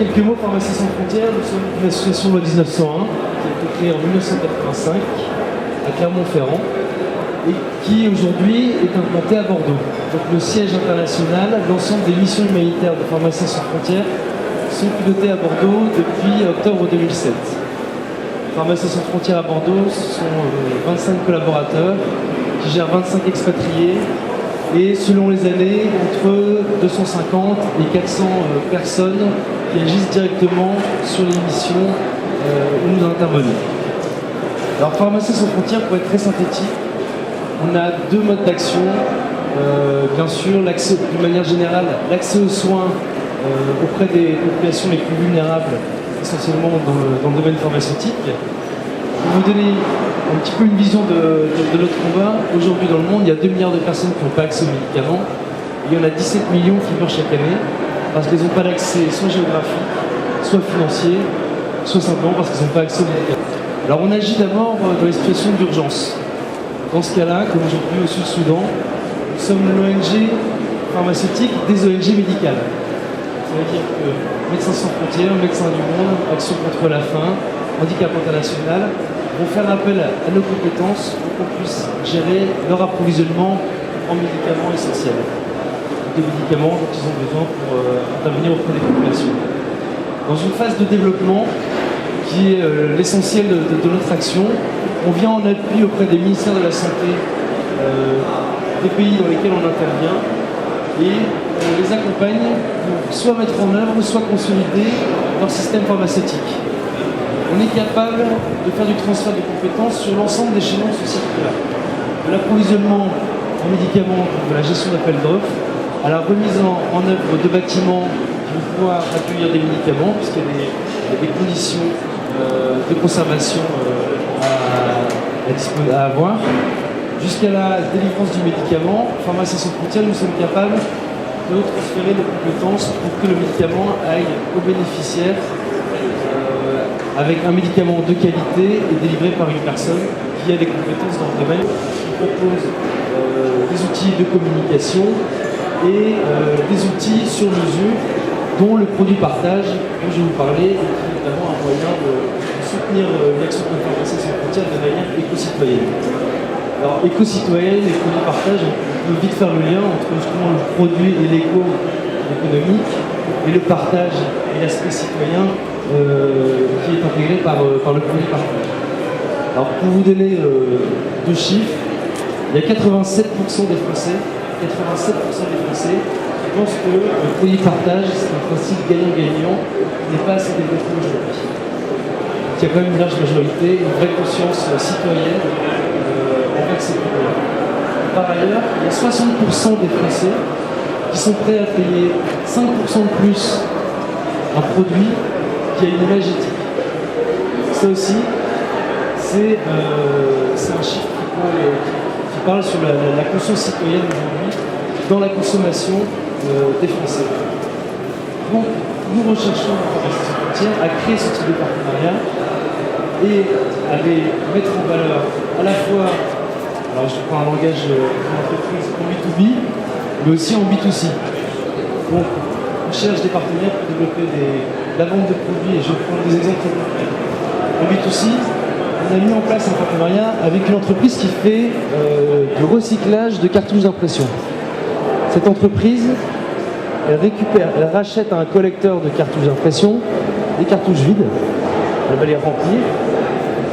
quelques mots, Pharmacie sans frontières, nous sommes une association de loi 1901 qui a été créée en 1985 à Clermont-Ferrand et qui aujourd'hui est implantée à Bordeaux. Donc le siège international, l'ensemble des missions humanitaires de Pharmacie sans frontières sont pilotées à Bordeaux depuis octobre 2007. Pharmacie sans frontières à Bordeaux, ce sont 25 collaborateurs qui gèrent 25 expatriés et selon les années, entre 250 et 400 personnes qui agissent directement sur les missions où nous intervenons. Alors Pharmacie sans frontières, pour être très synthétique, on a deux modes d'action. Bien sûr, de manière générale, l'accès aux soins auprès des populations les plus vulnérables, essentiellement dans le domaine pharmaceutique. Pour vous donner un petit peu une vision de notre combat, aujourd'hui dans le monde, il y a 2 milliards de personnes qui n'ont pas accès aux médicaments. Il y en a 17 millions qui meurent chaque année parce qu'ils n'ont pas d'accès soit géographique, soit financier, soit simplement parce qu'ils n'ont pas accès aux médicaments. Alors on agit d'abord dans les situations d'urgence. Dans ce cas-là, comme aujourd'hui au Sud-Soudan, nous sommes l'ONG pharmaceutique des ONG médicales. Ça veut dire que Médecins sans frontières, Médecins du monde, Action contre la faim, Handicap international vont faire appel à nos compétences pour qu'on puisse gérer leur approvisionnement en médicaments essentiels. Des médicaments dont ils ont besoin pour intervenir auprès des populations. Dans une phase de développement qui est l'essentiel de notre action, on vient en appui auprès des ministères de la Santé des pays dans lesquels on intervient et on les accompagne pour soit mettre en œuvre, soit consolider leur système pharmaceutique. On est capable de faire du transfert de compétences sur l'ensemble des chaînons de ce circuit-là. De l'approvisionnement en médicaments, de la gestion d'appels d'offres, à la remise en œuvre de bâtiments qui vont pouvoir accueillir des médicaments, puisqu'il y a des conditions de conservation à avoir, jusqu'à la délivrance du médicament. Pharmacie sans frontières, nous sommes capables de transférer nos compétences pour que le médicament aille aux bénéficiaires avec un médicament de qualité et délivré par une personne qui a des compétences dans le domaine, qui propose des outils de communication et des outils sur mesure, dont le produit partage, dont je vais vous parler, et qui est notamment un moyen de soutenir l'action de Pharmacie sans frontières de manière éco-citoyenne. Alors, éco-citoyenne et produit partage, on peut vite faire le lien entre justement le produit et l'éco-économique, et le partage et l'aspect citoyen qui est intégré par le produit partage. Alors, pour vous donner deux chiffres, il y a 87% des Français qui pensent que le produit partage, c'est un principe gagnant-gagnant qui n'est pas assez développé aujourd'hui. Il y a quand même une large majorité, une vraie conscience citoyenne envers ces produits-là. Par ailleurs, il y a 60% des Français qui sont prêts à payer 5% de plus un produit qui a une image éthique. Ça aussi, c'est un chiffre qui parle sur la conscience citoyenne aujourd'hui dans la consommation des Français. Donc, nous recherchons Pharmacie sans frontières à créer ce type de partenariat et à les mettre en valeur à la fois, alors je prends un langage d'entreprise en B2B, mais aussi en B2C. Donc, on cherche des partenaires pour développer la vente de produits, et je prends des exemples concrets. En B2C, on a mis en place un partenariat avec une entreprise qui fait du recyclage de cartouches d'impression. Cette entreprise, elle rachète à un collecteur de cartouches d'impression des cartouches vides, elle va les remplir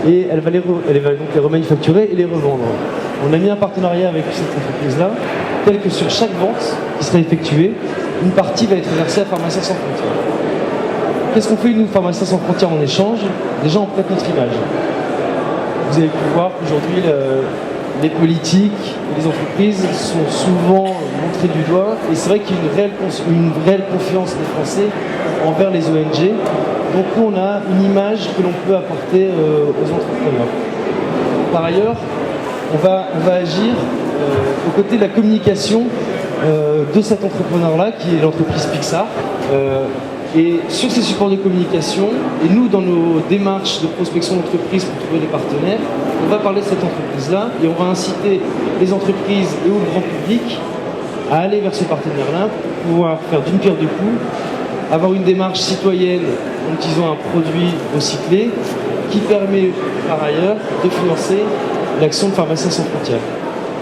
et elle va donc les remanufacturer et les revendre. On a mis un partenariat avec cette entreprise-là, tel que sur chaque vente qui sera effectuée, une partie va être versée à Pharmacie sans frontières. Qu'est-ce qu'on fait nous, Pharmacie sans frontières, en échange? Déjà, on prête notre image. Vous avez pu voir qu'aujourd'hui, les politiques et les entreprises sont souvent montrées du doigt, et c'est vrai qu'il y a une réelle confiance des Français envers les ONG. Donc nous, on a une image que l'on peut apporter aux entrepreneurs. Par ailleurs, on va agir aux côtés de la communication de cet entrepreneur-là, qui est l'entreprise Pixar. Et sur ces supports de communication, et nous, dans nos démarches de prospection d'entreprise pour trouver des partenaires, on va parler de cette entreprise-là et on va inciter les entreprises et au grand public à aller vers ce partenaire-là pour pouvoir faire d'une pierre deux coups, avoir une démarche citoyenne en utilisant un produit recyclé qui permet par ailleurs de financer l'action de Pharmaciens sans frontières.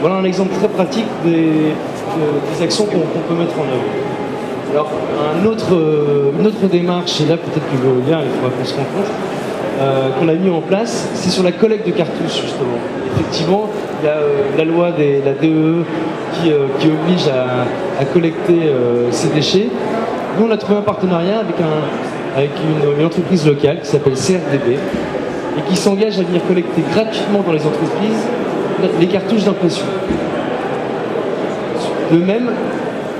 Voilà un exemple très pratique des actions qu'on peut mettre en œuvre. Alors, une autre démarche, et là peut-être que le lien, il faudra qu'on se rencontre, qu'on a mis en place, c'est sur la collecte de cartouches justement. Effectivement, il y a la loi de la DEE qui oblige à collecter ces déchets. Nous, on a trouvé un partenariat avec une entreprise locale qui s'appelle CRDB et qui s'engage à venir collecter gratuitement dans les entreprises les cartouches d'impression. De même,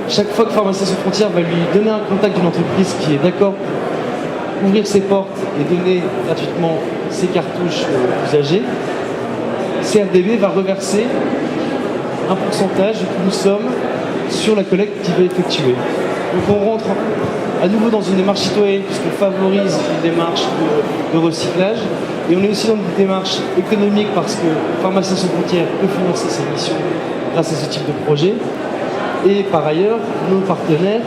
chaque fois que Pharmaciens sans frontières va lui donner un contact d'une entreprise qui est d'accord pour ouvrir ses portes et donner gratuitement ses cartouches aux usagers, CRDB va reverser un pourcentage de toute somme sur la collecte qu'il va effectuer. Donc on rentre à nouveau dans une démarche citoyenne puisqu'on favorise une démarche de recyclage et on est aussi dans une démarche économique parce que Pharmaciens sans frontières peut financer ses missions grâce à ce type de projet et par ailleurs nos partenaires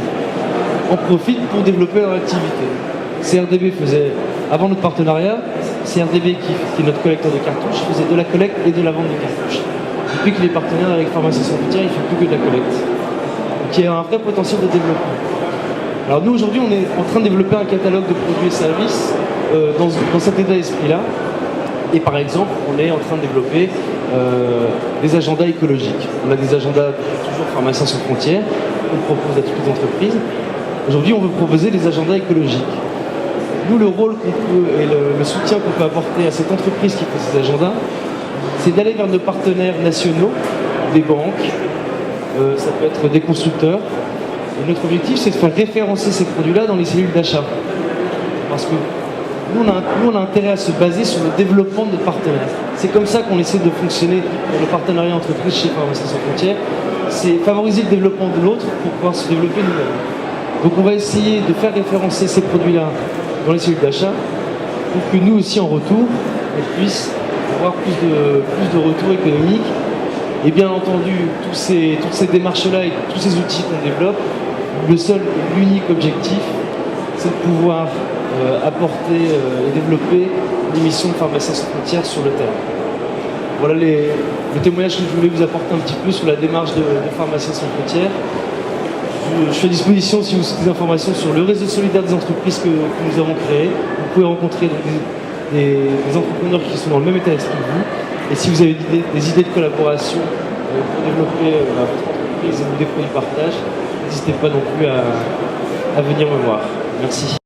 en profitent pour développer leur activité. CRDB faisait, avant notre partenariat, CRDB qui est notre collecteur de cartouches faisait de la collecte et de la vente de cartouches. Depuis qu'il est partenaire avec Pharmaciens sans frontières, il ne fait plus que de la collecte. Donc il y a un vrai potentiel de développement. Alors nous aujourd'hui on est en train de développer un catalogue de produits et services dans cet état d'esprit-là. Et par exemple on est en train de développer des agendas écologiques. On a des agendas toujours Pharmaciens sans frontières, qu'on propose à toutes les entreprises. Aujourd'hui on veut proposer des agendas écologiques. Nous le rôle qu'on peut et le soutien qu'on peut apporter à cette entreprise qui fait ces agendas, c'est d'aller vers nos partenaires nationaux, des banques, ça peut être des constructeurs. Et notre objectif, c'est de faire référencer ces produits-là dans les cellules d'achat. Parce que nous, on a intérêt à se baser sur le développement de notre partenaire. C'est comme ça qu'on essaie de fonctionner dans le partenariat entreprise chez Pharmaciens sans frontières. C'est favoriser le développement de l'autre pour pouvoir se développer nous-mêmes. Donc on va essayer de faire référencer ces produits-là dans les cellules d'achat pour que nous aussi, en retour, on puisse avoir plus de retours économiques. Et bien entendu, toutes ces démarches-là et tous ces outils qu'on développe, le seul et l'unique objectif, c'est de pouvoir apporter et développer les missions de Pharmaciens sans frontières sur le terrain. Voilà le témoignage que je voulais vous apporter un petit peu sur la démarche de Pharmaciens sans frontières. Je suis à disposition si vous souhaitez des informations sur le réseau solidaire des entreprises que nous avons créé. Vous pouvez rencontrer des entrepreneurs qui sont dans le même état d'esprit que vous. Et si vous avez des idées de collaboration pour développer votre entreprise ou des produits de partage, n'hésitez pas non plus à venir me voir. Merci.